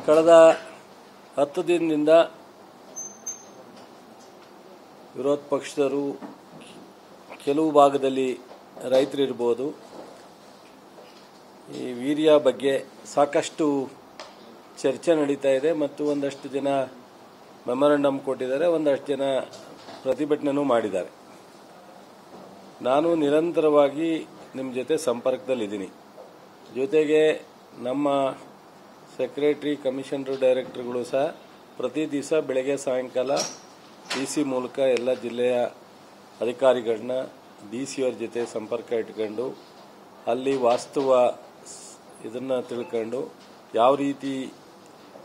ಕಳೆದ 10 ದಿನದಿಂದ ವಿರೋಧ ಪಕ್ಷದವರು ಕೆಲವು ಭಾಗದಲ್ಲಿ ರೈತರಿರಬಹುದು ಈ ವೀರ್ಯ ಬಗ್ಗೆ ಸಾಕಷ್ಟು ಚರ್ಚೆ ನಡೀತಾ ಇದೆ ಮತ್ತು ಒಂದಷ್ಟು ಜನ ಮೆಮೊರಂಡಮ್ ಕೊಟ್ಟಿದ್ದಾರೆ, ಒಂದಷ್ಟು ಜನ ಪ್ರತಿಭಟನೆನೂ ಮಾಡಿದ್ದಾರೆ. ನಾನು ನಿರಂತರವಾಗಿ ನಿಮ್ಮ ಜೊತೆ ಸಂಪರ್ಕದಲ್ಲಿದ್ದೀನಿ. ಜೊತೆಗೆ ನಮ್ಮ ಸೆಕ್ರೆಟರಿ, ಕಮಿಷನರ್, ಡೈರೆಕ್ಟರ್ಗಳು ಸಹ ಪ್ರತಿ ದಿವಸ ಬೆಳಗ್ಗೆ ಸಾಯಂಕಾಲ ಡಿಸಿ ಮೂಲಕ ಎಲ್ಲ ಜಿಲ್ಲೆಯ ಅಧಿಕಾರಿಗಳನ್ನ ಡಿಸಿಯವರ ಜೊತೆ ಸಂಪರ್ಕ ಇಟ್ಕೊಂಡು ಅಲ್ಲಿ ವಾಸ್ತವ ಇದನ್ನು ತಿಳ್ಕೊಂಡು ಯಾವ ರೀತಿ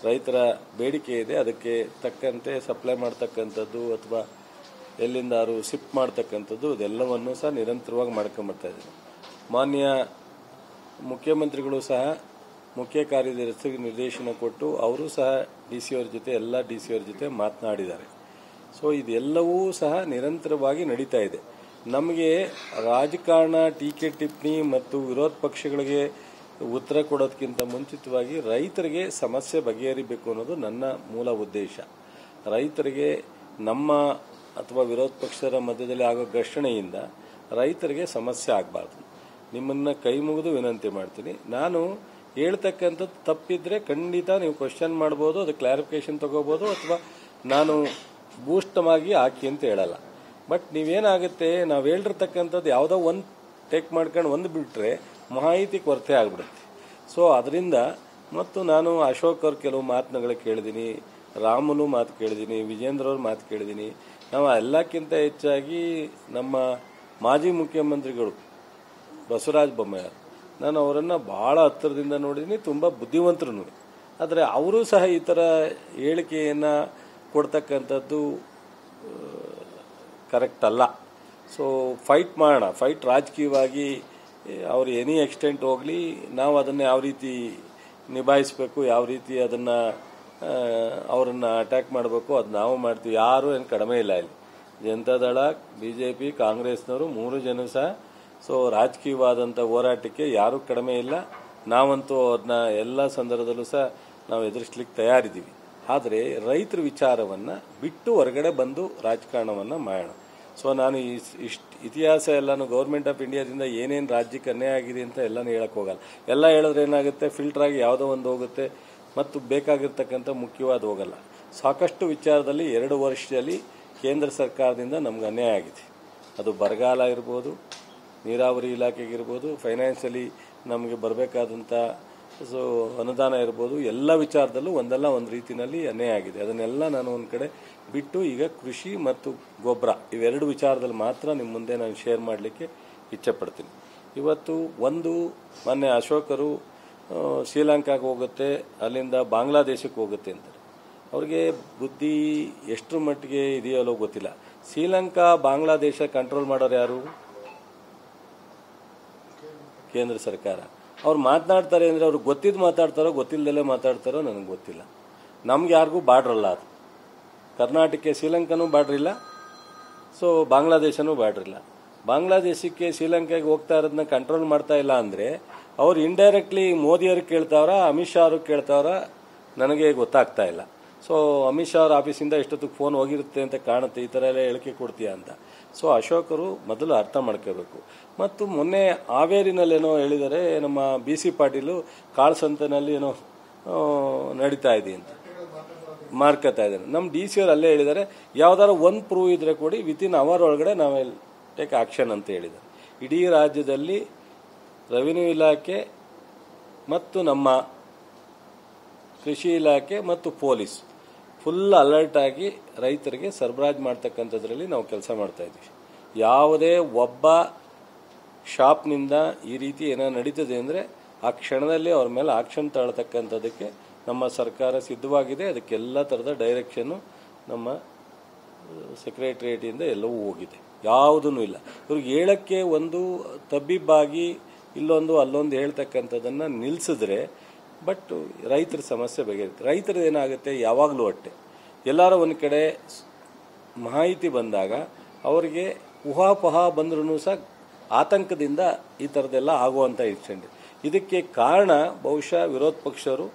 ರೈತರ ಬೇಡಿಕೆ ಇದೆ ಅದಕ್ಕೆ ತಕ್ಕಂತೆ ಸಪ್ಲೈ ಮಾಡ್ತಕ್ಕಂಥದ್ದು ಅಥವಾ ಎಲ್ಲಿಂದಾರು ಶಿಫ್ಟ್ ಮಾಡ್ತಕ್ಕಂಥದ್ದು ಇದೆಲ್ಲವನ್ನು ಸಹ ನಿರಂತರವಾಗಿ ಮಾಡ್ಕೊಂಬರ್ತಾ ಇದ್ದೀನಿ. ಮಾನ್ಯ ಮುಖ್ಯಮಂತ್ರಿಗಳು ಸಹ ಮುಖ್ಯ ಕಾರ್ಯದರ್ಶಿಗೆ ನಿರ್ದೇಶನ ಕೊಟ್ಟು ಅವರು ಸಹ ಡಿಸಿಯವರ ಜೊತೆ ಎಲ್ಲ ಡಿಸಿಯವರ ಜೊತೆ ಮಾತನಾಡಿದ್ದಾರೆ. ಸೊ ಇದೆಲ್ಲವೂ ಸಹ ನಿರಂತರವಾಗಿ ನಡೀತಾ ಇದೆ. ನಮಗೆ ರಾಜಕಾರಣ, ಟೀಕೆ ಟಿಪ್ಪಣಿ ಮತ್ತು ವಿರೋಧ ಪಕ್ಷಗಳಿಗೆ ಉತ್ತರ ಕೊಡೋದಕ್ಕಿಂತ ಮುಂಚಿತವಾಗಿ ರೈತರಿಗೆ ಸಮಸ್ಯೆ ಬಗೆಹರಿಬೇಕು ಅನ್ನೋದು ನನ್ನ ಮೂಲ ಉದ್ದೇಶ. ರೈತರಿಗೆ ನಮ್ಮ ಅಥವಾ ವಿರೋಧ ಪಕ್ಷದ ಮಧ್ಯದಲ್ಲಿ ಆಗೋ ಘರ್ಷಣೆಯಿಂದ ರೈತರಿಗೆ ಸಮಸ್ಯೆ ಆಗಬಾರ್ದು. ನಿಮ್ಮನ್ನು ಕೈ ಮುಗಿದು ವಿನಂತಿ ಮಾಡ್ತೀನಿ. ನಾನು ಹೇಳ್ತಕ್ಕಂಥದ್ದು ತಪ್ಪಿದ್ರೆ ಖಂಡಿತ ನೀವು ಕ್ವಶನ್ ಮಾಡ್ಬೋದು, ಅದು ಕ್ಲಾರಿಫಿಕೇಶನ್ ತಗೋಬೋದು, ಅಥವಾ ನಾನು ಬೂಸ್ಟಮಾಗಿ ಹಾಕಿ ಅಂತ ಹೇಳಲ್ಲ. ಬಟ್ ನೀವೇನಾಗುತ್ತೆ, ನಾವು ಹೇಳಿರ್ತಕ್ಕಂಥದ್ದು ಯಾವುದೋ ಒಂದು ಟೇಕ್ ಮಾಡ್ಕೊಂಡು ಒಂದು ಬಿಟ್ಟರೆ ಮಾಹಿತಿ ಕೊರತೆ ಆಗಿಬಿಡುತ್ತೆ. ಸೊ ಅದರಿಂದ ಮತ್ತು ನಾನು ಅಶೋಕ್ ಅವ್ರ ಕೆಲವು ಮಾತುಗಳು ಕೇಳಿದ್ದೀನಿ, ರಾಮುಲು ಮಾತು ಕೇಳಿದ್ದೀನಿ, ವಿಜೇಂದ್ರ ಅವ್ರ ಮಾತು ಕೇಳಿದ್ದೀನಿ. ನಾವು ಎಲ್ಲಕ್ಕಿಂತ ಹೆಚ್ಚಾಗಿ ನಮ್ಮ ಮಾಜಿ ಮುಖ್ಯಮಂತ್ರಿಗಳು ಬಸವರಾಜ ಬೊಮ್ಮಾಯಿ, ನಾನು ಅವರನ್ನು ಭಾಳ ಹತ್ತಿರದಿಂದ ನೋಡಿದ್ದೀನಿ, ತುಂಬ ಬುದ್ಧಿವಂತರು. ಆದರೆ ಅವರು ಸಹ ಈ ಥರ ಹೇಳಿಕೆಯನ್ನು ಕೊಡ್ತಕ್ಕಂಥದ್ದು ಕರೆಕ್ಟ್ ಅಲ್ಲ. ಸೊ ಫೈಟ್ ಮಾಡೋಣ, ಫೈಟ್ ರಾಜಕೀಯವಾಗಿ ಅವರು ಎನಿ ಎಕ್ಸ್ಟೆಂಟ್ ಹೋಗಲಿ, ನಾವು ಅದನ್ನು ಯಾವ ರೀತಿ ನಿಭಾಯಿಸಬೇಕು, ಯಾವ ರೀತಿ ಅದನ್ನು ಅವರನ್ನು ಅಟ್ಯಾಕ್ ಮಾಡಬೇಕು ಅದು ನಾವು ಮಾಡ್ತೀವಿ. ಯಾರೂ ಏನು ಕಡಿಮೆ ಇಲ್ಲ ಇಲ್ಲಿ. ಜನತಾದಳ, BJP, ಕಾಂಗ್ರೆಸ್ನವರು 3 ಜನ ಸಹ ಸೊ ರಾಜಕೀಯವಾದಂಥ ಹೋರಾಟಕ್ಕೆ ಯಾರೂ ಕಡಿಮೆ ಇಲ್ಲ. ನಾವಂತೂ ಅದನ್ನ ಎಲ್ಲ ಸಂದರ್ಭದಲ್ಲೂ ಸಹ ನಾವು ಎದುರಿಸ್ಲಿಕ್ಕೆ ತಯಾರಿದ್ದೀವಿ. ಆದರೆ ರೈತರ ವಿಚಾರವನ್ನು ಬಿಟ್ಟು ಹೊರಗಡೆ ಬಂದು ರಾಜಕಾರಣವನ್ನು ಮಾಡೋಣ. ಸೊ ನಾನು ಇತಿಹಾಸ ಎಲ್ಲಾನು ಗೌರ್ಮೆಂಟ್ ಆಫ್ ಇಂಡಿಯಾದಿಂದ ಏನೇನು ರಾಜ್ಯಕ್ಕೆ ಅನ್ಯಾಯ ಆಗಿದೆ ಅಂತ ಎಲ್ಲನೂ ಹೇಳಕ್ಕೆ ಹೋಗಲ್ಲ. ಎಲ್ಲ ಹೇಳಿದ್ರೆ ಏನಾಗುತ್ತೆ, ಫಿಲ್ಟರ್ ಆಗಿ ಯಾವುದೋ ಒಂದು ಹೋಗುತ್ತೆ ಮತ್ತು ಬೇಕಾಗಿರ್ತಕ್ಕಂಥ ಮುಖ್ಯವಾದ ಹೋಗಲ್ಲ. ಸಾಕಷ್ಟು ವಿಚಾರದಲ್ಲಿ 2 ವರ್ಷದಲ್ಲಿ ಕೇಂದ್ರ ಸರ್ಕಾರದಿಂದ ನಮ್ಗೆ ಅನ್ಯಾಯ ಆಗಿದೆ. ಅದು ಬರಗಾಲ ಇರ್ಬೋದು, ನೀರಾವರಿ ಇಲಾಖೆಗಿರ್ಬೋದು, ಫೈನಾನ್ಷಿಯಲಿ ನಮಗೆ ಬರಬೇಕಾದಂಥ ಸೊ ಅನುದಾನ ಇರ್ಬೋದು, ಎಲ್ಲ ವಿಚಾರದಲ್ಲೂ ಒಂದಲ್ಲ ಒಂದು ರೀತಿಯಲ್ಲಿ ಅನ್ಯಾಯ ಆಗಿದೆ. ಅದನ್ನೆಲ್ಲ ನಾನು ಒಂದು ಕಡೆ ಬಿಟ್ಟು ಈಗ ಕೃಷಿ ಮತ್ತು ಗೊಬ್ಬರ ಇವೆರಡು ವಿಚಾರದಲ್ಲಿ ಮಾತ್ರ ನಿಮ್ಮ ಮುಂದೆ ನಾನು ಶೇರ್ ಮಾಡಲಿಕ್ಕೆ ಇಚ್ಛೆಪಡ್ತೀನಿ. ಇವತ್ತು ಒಂದು ಮೊನ್ನೆ ಅಶೋಕರು ಶ್ರೀಲಂಕಾಗೆ ಹೋಗುತ್ತೆ, ಅಲ್ಲಿಂದ ಬಾಂಗ್ಲಾದೇಶಕ್ಕೆ ಹೋಗುತ್ತೆ ಅಂತಾರೆ. ಅವ್ರಿಗೆ ಬುದ್ಧಿ ಎಷ್ಟರ ಮಟ್ಟಿಗೆ ಇದೆಯಲ್ಲೋ ಗೊತ್ತಿಲ್ಲ. ಶ್ರೀಲಂಕಾ ಬಾಂಗ್ಲಾದೇಶ ಕಂಟ್ರೋಲ್ ಮಾಡೋರು ಯಾರು? ಕೇಂದ್ರ ಸರ್ಕಾರ. ಅವ್ರು ಮಾತನಾಡ್ತಾರೆ ಅಂದರೆ ಅವ್ರಿಗೆ ಗೊತ್ತಿದ್ದು ಮಾತಾಡ್ತಾರೋ ಗೊತ್ತಿಲ್ಲದಲ್ಲೇ ಮಾತಾಡ್ತಾರೋ ನನಗೆ ಗೊತ್ತಿಲ್ಲ. ನಮ್ಗೆ ಯಾರಿಗೂ ಬಾರ್ಡ್ರಲ್ಲ. ಅದು ಕರ್ನಾಟಕಕ್ಕೆ ಶ್ರೀಲಂಕಾನೂ ಬಾರ್ಡ್ರಿಲ್ಲ, ಸೊ ಬಾಂಗ್ಲಾದೇಶನೂ ಬಾರ್ಡ್ರಿಲ್ಲ. ಬಾಂಗ್ಲಾದೇಶಕ್ಕೆ ಶ್ರೀಲಂಕಾಗೆ ಹೋಗ್ತಾ ಇರೋದನ್ನ ಕಂಟ್ರೋಲ್ ಮಾಡ್ತಾ ಇಲ್ಲ ಅಂದರೆ ಅವ್ರು ಇಂಡೈರೆಕ್ಟ್ಲಿ ಮೋದಿಯವ್ರಿಗೆ ಕೇಳ್ತಾವ್ರ, ಅಮಿತ್ ಶಾ ಅವ್ರಿಗೆ ಕೇಳ್ತಾವ್ರ, ನನಗೆ ಗೊತ್ತಾಗ್ತಾ ಇಲ್ಲ. ಸೊ ಅಮಿತ್ ಶಾ ಅವ್ರ ಆಫೀಸಿಂದ ಎಷ್ಟೊತ್ತಿಗೆ ಫೋನ್ ಹೋಗಿರುತ್ತೆ ಅಂತ ಕಾಣುತ್ತೆ, ಈ ಥರ ಎಲ್ಲ ಹೇಳಿಕೆ ಕೊಡ್ತೀಯಾ ಅಂತ. ಸೊ ಅಶೋಕರು ಮೊದಲು ಅರ್ಥ ಮಾಡ್ಕೋಬೇಕು. ಮತ್ತು ಮೊನ್ನೆ ಹಾವೇರಿನಲ್ಲೇನೋ ಹೇಳಿದ್ದಾರೆ, ನಮ್ಮ BC ಪಾಟೀಲು ಕಾಳಸಂತೆನಲ್ಲಿ ಏನೋ ನಡೀತಾ ಇದೆ ಅಂತ ಮಾರ್ಕೋತಾ ಇದ್ದಾರೆ. ನಮ್ಮ DC ಅವ್ರು ಅಲ್ಲೇ ಹೇಳಿದ್ದಾರೆ, ಯಾವ್ದಾರು ಒಂದು ಪ್ರೂವ್ ಇದ್ರೆ ಕೊಡಿ, ವಿತಿನ್ ಅವರ್ ಒಳಗಡೆ ನಾವು ಟೇಕ್ ಆಕ್ಷನ್ ಅಂತ ಹೇಳಿದ್ದಾರೆ. ಇಡೀ ರಾಜ್ಯದಲ್ಲಿ ರೆವಿನ್ಯೂ ಇಲಾಖೆ ಮತ್ತು ನಮ್ಮ ಕೃಷಿ ಇಲಾಖೆ ಮತ್ತು ಪೊಲೀಸ್ ಫುಲ್ ಅಲರ್ಟ್ ಆಗಿ ರೈತರಿಗೆ ಸರಬರಾಜು ಮಾಡ್ತಕ್ಕಂಥದ್ರಲ್ಲಿ ನಾವು ಕೆಲಸ ಮಾಡ್ತಾ ಇದ್ದೀವಿ. ಯಾವುದೇ ಒಬ್ಬ ಶಾಪ್ನಿಂದ ಈ ರೀತಿ ಏನೋ ನಡೀತದೆ ಅಂದರೆ ಆ ಕ್ಷಣದಲ್ಲಿ ಅವ್ರ ಮೇಲೆ ಆಕ್ಷನ್ ತಗೊಳ್ತಕ್ಕಂಥದ್ದಕ್ಕೆ ನಮ್ಮ ಸರ್ಕಾರ ಸಿದ್ಧವಾಗಿದೆ. ಅದಕ್ಕೆಲ್ಲ ಥರದ ಡೈರೆಕ್ಷನ್ನು ನಮ್ಮ ಸೆಕ್ರೆಟರಿಯೇಟಿಂದ ಎಲ್ಲವೂ ಹೋಗಿದೆ, ಯಾವುದೂ ಇಲ್ಲ. ಇವ್ರಿಗೆ ಹೇಳೋಕ್ಕೆ ಒಂದು ತಬ್ಬಿಬ್ಬಾಗಿ ಇಲ್ಲೊಂದು ಅಲ್ಲೊಂದು ಹೇಳ್ತಕ್ಕಂಥದ್ದನ್ನು ನಿಲ್ಲಿಸಿದ್ರೆ ಬಟ್ ರೈತರ ಸಮಸ್ಯೆ ಬಗೆಹರಿಯುತ್ತೆ. ರೈತರದ್ದು ಏನಾಗುತ್ತೆ, ಯಾವಾಗಲೂ ಅಟ್ಟೆ ಎಲ್ಲರೂ ಒಂದು ಕಡೆ ಮಾಹಿತಿ ಬಂದಾಗ ಅವರಿಗೆ ಊಹಾಪೋಹ ಬಂದ್ರೂ ಸಹ ಆತಂಕದಿಂದ ಈ ಥರದ್ದೆಲ್ಲ ಆಗುವಂಥ ಇಟ್ಕೊಂಡು ಇದಕ್ಕೆ ಕಾರಣ ಬಹುಶಃ ವಿರೋಧ ಪಕ್ಷರು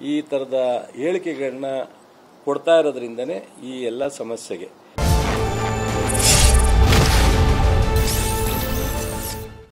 ಈ ಥರದ ಹೇಳಿಕೆಗಳನ್ನ ಕೊಡ್ತಾ ಇರೋದ್ರಿಂದನೇ ಈ ಎಲ್ಲ ಸಮಸ್ಯೆಗೆ